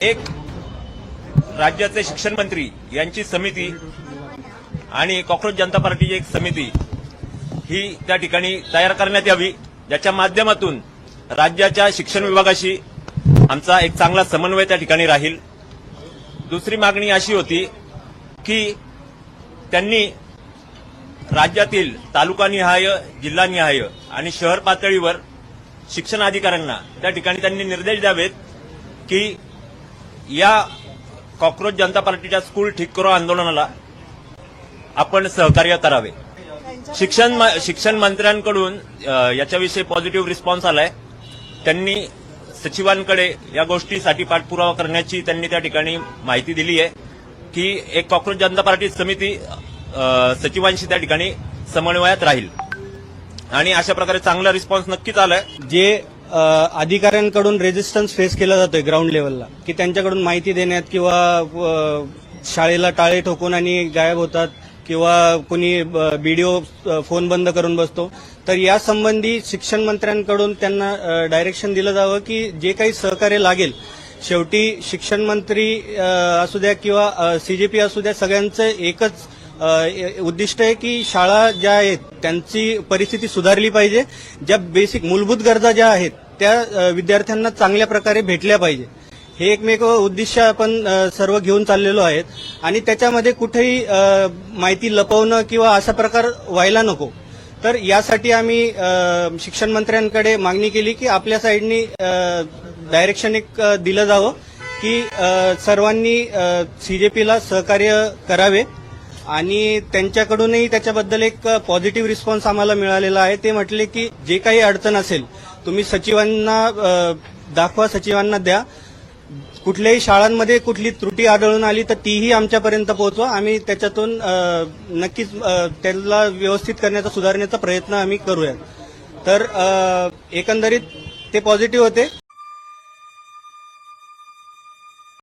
एक राज्याचे शिक्षण मंत्री यांची समिती आणि कॉक्रोच जनता पार्टीची एक समिती ही त्या ठिकाणी तयार करण्यात यावी, ज्याच्या माध्यमातून राज्याच्या शिक्षण विभागाशी आमचा एक चांगला समन्वय त्या ठिकाणी राहील। दुसरी मागणी अशी होती की त्यांनी राज्यातील तालुकानिहाय, जिल्हानिहाय आणि शहर पातळीवर शिक्षण अधिकाऱ्यांना त्या ठिकाणी त्यांनी निर्देश द्यावेत की या कॉक्रोच जनता पार्टीच्या स्कूल ठीक करो आंदोलनाला आपण सहकार्य करावे। शिक्षण मंत्र्यांकडून याच्याविषयी पॉझिटिव्ह रिस्पॉन्स आलाय। त्यांनी सचिवांकडे या गोष्टीसाठी पाठपुरावा करण्याची त्यांनी त्या ठिकाणी माहिती दिली आहे की एक कॉक्रोच जनता पार्टी समिती सचिवांशी त्या ठिकाणी समन्वयात राहील आणि अशा प्रकारे चांगला रिस्पॉन्स नक्कीच आलाय। जे अधिकाऱ्यांकडून रेजिस्टन्स फेस केला जातोय ग्राउंड लेवलला की त्यांच्याकडून माहिती देण्यात किंवा शाळेला टाळे ठोकून आणि गायब होतात किंवा कोणी व्हिडिओ फोन बंद करून बसतो, तर या संबंधी शिक्षण मंत्र्यांकडून त्यांना डायरेक्शन दिलं जावं की जे काही सहकार्य लागेल, शेवटी शिक्षण मंत्री असू द्या किंवा सीजेपी असू द्या, सगळ्यांचं एकच उद्दिष्ट आहे की शाळा ज्या आहेत त्यांची परिस्थिती सुधारली पाहिजे। ज्या बेसिक मूलभूत गरजा ज्या आहेत त्या विद्यार्थ्यांना चांगल्या प्रकारे भेटल्या पाहिजे, हे एकमेक उद्दिष्ट आपण सर्व घेऊन चाललेलो आहेत आणि त्याच्यामध्ये कुठेही माहिती लपवणं किंवा असा प्रकार व्हायला नको। तर यासाठी आम्ही शिक्षण मंत्र्यांकडे मागणी केली की आपल्या साईडनी डायरेक्शन एक दिलं जावं की सर्वांनी सीजेपीला सहकार्य करावे आणि त्यांच्याकडूनही त्याच्याबद्दल एक पॉझिटिव्ह रिस्पॉन्स आम्हाला मिळालेला आहे। ते म्हटले की जे काही अडचण असेल तुम्ही सचिवांना दाखवा, सचिवांना द्या। कुठल्याही शाळांमध्ये कुठली त्रुटी आढळून आली तर तीही आमच्यापर्यंत पोहोचवा, आम्ही त्याच्यातून नक्कीच त्याला व्यवस्थित करण्याचा, सुधारण्याचा प्रयत्न आम्ही करूया। तर एकंदरीत ते पॉझिटिव्ह होते।